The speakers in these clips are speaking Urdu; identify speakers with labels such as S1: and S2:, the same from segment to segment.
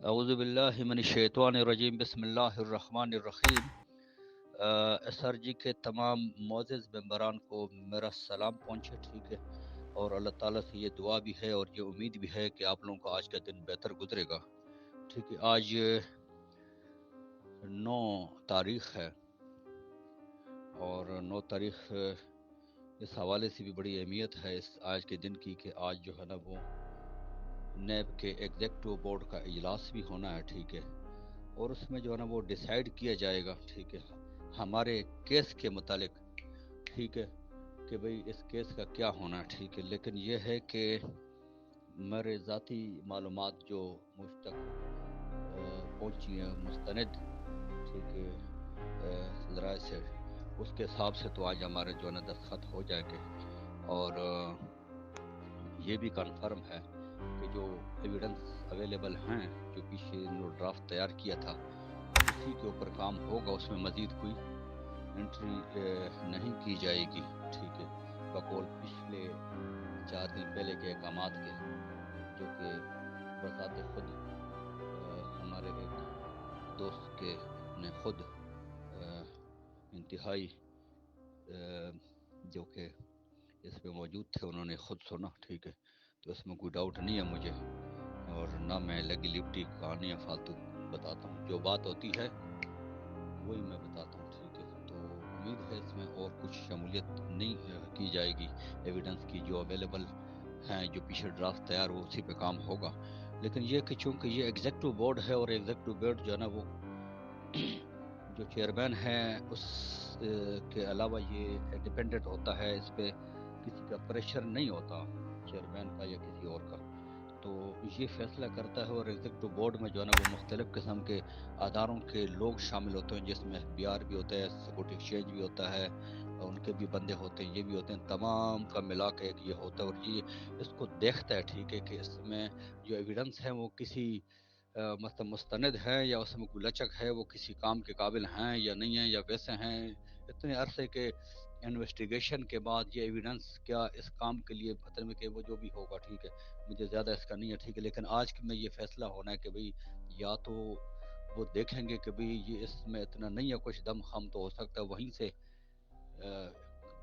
S1: اعوذ باللہ من الشیطان الرجیم بسم اللہ الرحمن الرحیم۔ سر جی کے تمام معزز ممبران کو میرا سلام پہنچے، ٹھیک ہے، اور اللہ تعالیٰ سے یہ دعا بھی ہے اور یہ امید بھی ہے کہ آپ لوگوں کا آج کا دن بہتر گزرے گا، ٹھیک ہے۔ آج 9 تاریخ ہے، اور 9 تاریخ اس حوالے سے بھی بڑی اہمیت ہے اس آج کے دن کی کہ آج جو ہے نا وہ نیب کے ایگزیکٹو بورڈ کا اجلاس بھی ہونا ہے، ٹھیک ہے، اور اس میں جو ہے نا وہ ڈیسائیڈ کیا جائے گا، ٹھیک ہے، ہمارے کیس کے متعلق، ٹھیک ہے، کہ بھئی اس کیس کا کیا ہونا ہے، ٹھیک ہے۔ لیکن یہ ہے کہ میرے ذاتی معلومات جو مجھ تک پہنچی ہیں مستند، ٹھیک ہے، ذرائع سے، اس کے حساب سے تو آج ہمارے جو ہے نا دستخط ہو جائے گے، اور یہ بھی کنفرم ہے کہ جو ایویڈنس اویلیبل ہیں، جو پیچھے ڈرافٹ تیار کیا تھا اسی کے اوپر کام ہوگا، اس میں مزید کوئی انٹری نہیں کی جائے گی، ٹھیک ہے، بقول پچھلے 4 دن پہلے کے احکامات کے، جو کہ بذات خود ہمارے ایک دوست کے نے خود انتہائی جو کہ اس میں موجود تھے، انہوں نے خود سنا، ٹھیک ہے، تو اس میں کوئی ڈاؤٹ نہیں ہے مجھے، اور نہ میں لگی لپٹی کہانیاں فالتو بتاتا ہوں، جو بات ہوتی ہے وہی میں بتاتا ہوں، ٹھیک ہے۔ تو امید ہے اس میں اور کچھ شمولیت نہیں کی جائے گی ایویڈنس کی، جو اویلیبل ہیں، جو پیچھے ڈرافٹ تیار ہو اسی پہ کام ہوگا۔ لیکن یہ کہ چونکہ یہ ایگزیکٹو بورڈ ہے، اور ایگزیکٹو بورڈ جو ہے نا وہ جو چیئرمین ہے اس کے علاوہ یہ ڈیپینڈنٹ ہوتا ہے، اس پہ کسی کا پریشر نہیں ہوتا چیئرمین کا یا کسی اور کا، تو یہ فیصلہ کرتا ہے۔ اور ایگزیکٹو بورڈ میں جو ہے نا وہ مختلف قسم کے اداروں کے لوگ شامل ہوتے ہیں، جس میں ایف بی آر بھی ہوتا ہے، سیکورٹی ایکسچینج بھی ہوتا ہے، ان کے بھی بندے ہوتے ہیں، یہ بھی ہوتے ہیں، تمام کا ملا کے ایک یہ ہوتا ہے، اور یہ اس کو دیکھتا ہے، ٹھیک ہے، کہ اس میں جو ایویڈنس ہے وہ کسی مثلا مستند ہے، یا اس میں کوئی لچک ہے، وہ کسی کام کے قابل ہیں یا نہیں ہیں، یا ویسے ہیں۔ اتنے عرصے کے انویسٹیگیشن کے بعد یہ ایویڈنس کیا اس کام کے لیے پتہ میں کہ وہ جو بھی ہوگا، ٹھیک ہے، مجھے زیادہ اس کا نہیں ہے، ٹھیک ہے، لیکن آج میں یہ فیصلہ ہونا ہے کہ بھئی یا تو وہ دیکھیں گے کہ بھئی یہ اس میں اتنا نہیں ہے کچھ دم خم، تو ہو سکتا ہے وہیں سے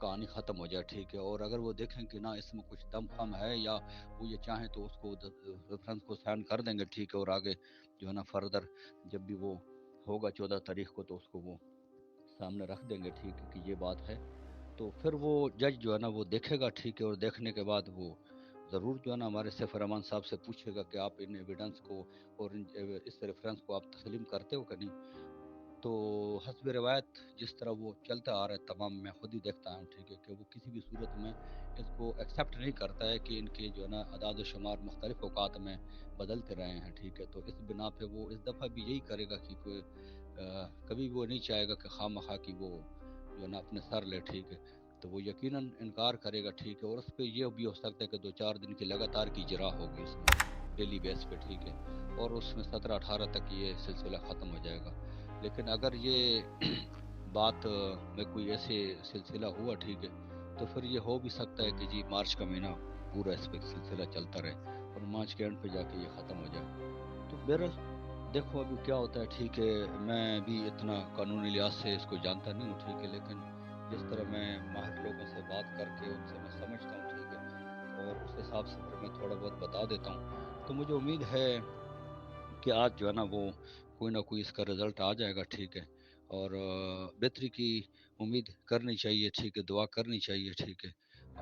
S1: کہانی ختم ہو جائے، ٹھیک ہے، اور اگر وہ دیکھیں کہ نہ اس میں کچھ دم خم ہے، یا وہ یہ چاہیں تو اس کو ریفرنس کو سائن کر دیں گے، ٹھیک ہے، اور آگے جو ہے نا فردر جب بھی وہ ہوگا 14 تاریخ کو، تو اس کو وہ سامنے رکھ دیں گے، ٹھیک ہے، کہ یہ بات ہے، تو پھر وہ جج جو ہے نا وہ دیکھے گا، ٹھیک ہے، اور دیکھنے کے بعد وہ ضرور جو ہے نا ہمارے سفیر امان صاحب سے پوچھے گا کہ آپ ان ایویڈنس کو اور اس ریفرنس کو آپ تسلیم کرتے ہو کہ نہیں۔ تو حسب روایت جس طرح وہ چلتا آ رہا ہے تمام، میں خود ہی دیکھتا ہوں، ٹھیک ہے، کہ وہ کسی بھی صورت میں اس کو ایکسیپٹ نہیں کرتا ہے کہ ان کے جو ہے نا اعداد و شمار مختلف اوقات میں بدلتے رہے ہیں، ٹھیک ہے، تو اس بنا پہ وہ اس دفعہ بھی یہی کرے گا کہ کوئی کبھی وہ نہیں چاہے گا کہ خواہ مخواہ کی وہ جو ہے نا اپنے سر لے، ٹھیک ہے، تو وہ یقیناً انکار کرے گا، ٹھیک ہے، اور اس پہ یہ بھی ہو سکتا ہے کہ 2-4 دن کی لگاتار کی اجرا ہوگی اس میں ڈیلی بیس پہ، ٹھیک ہے، اور اس میں 17-18 تک یہ سلسلہ ختم ہو جائے گا۔ لیکن اگر یہ بات میں کوئی ایسے سلسلہ ہوا، ٹھیک ہے، تو پھر یہ ہو بھی سکتا ہے کہ جی مارچ کا مہینہ پورا اس پہ سلسلہ چلتا رہے، اور مارچ کے اینڈ پہ جا کے یہ ختم ہو جائے۔ تو بہرحال دیکھو ابھی کیا ہوتا ہے، ٹھیک ہے، میں بھی اتنا قانونی لحاظ سے اس کو جانتا نہیں ہوں، ٹھیک ہے، لیکن جس طرح میں ماہر لوگوں سے بات کر کے ان سے میں سمجھتا ہوں، ٹھیک ہے، اور اس حساب سے پھر میں تھوڑا بہت بتا دیتا ہوں، تو مجھے امید ہے کہ آج جو ہے نا وہ کوئی نہ کوئی اس کا رزلٹ آ جائے گا، ٹھیک ہے، اور بہتری کی امید کرنی چاہیے، ٹھیک ہے، دعا کرنی چاہیے، ٹھیک ہے،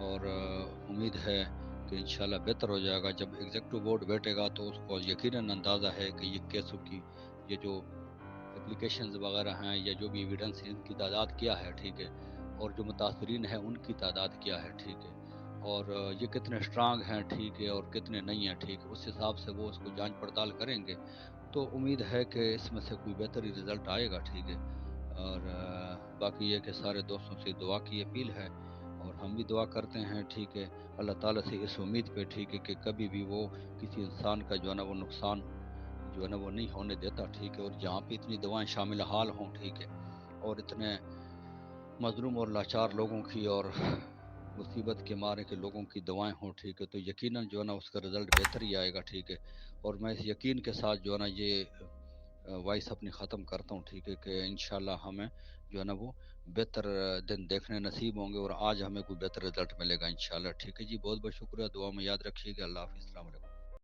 S1: اور امید ہے کہ انشاءاللہ بہتر ہو جائے گا۔ جب ایگزیکٹو بورڈ بیٹھے گا تو اس کو یقیناً اندازہ ہے کہ یہ کیسوں کی یہ جو اپلیکیشنز وغیرہ ہیں، یا جو بھی ایویڈنس ہیں، ان کی تعداد کیا ہے، ٹھیک ہے، اور جو متاثرین ہیں ان کی تعداد کیا ہے، ٹھیک ہے، اور یہ کتنے اسٹرانگ ہیں، ٹھیک ہے، اور کتنے نہیں ہیں، ٹھیک ہے، اس حساب سے وہ اس کو جانچ پڑتال کریں گے، تو امید ہے کہ اس میں سے کوئی بہتری رزلٹ آئے گا، ٹھیک ہے، اور باقی یہ کہ سارے دوستوں سے دعا کی اپیل ہے، اور ہم بھی دعا کرتے ہیں، ٹھیک ہے، اللہ تعالیٰ سے اس امید پہ، ٹھیک ہے، کہ کبھی بھی وہ کسی انسان کا جو ہے نا وہ نقصان جو ہے نا وہ نہیں ہونے دیتا، ٹھیک ہے، اور جہاں پہ اتنی دوائیں شامل حال ہوں، ٹھیک ہے، اور اتنے مظلوم اور لاچار لوگوں کی اور مصیبت کے مارے کہ لوگوں کی دعائیں ہوں، ٹھیک ہے، تو یقیناً جو ہے نا اس کا رزلٹ بہتر ہی آئے گا، ٹھیک ہے۔ اور میں اس یقین کے ساتھ جو ہے نا یہ وائس اپنی ختم کرتا ہوں، ٹھیک ہے، کہ انشاءاللہ ہمیں جو ہے نا وہ بہتر دن دیکھنے نصیب ہوں گے، اور آج ہمیں کوئی بہتر رزلٹ ملے گا انشاءاللہ، ٹھیک ہے جی۔ بہت بہت شکریہ، دعا میں یاد رکھیے گا۔ اللہ حافظ، السلام علیکم۔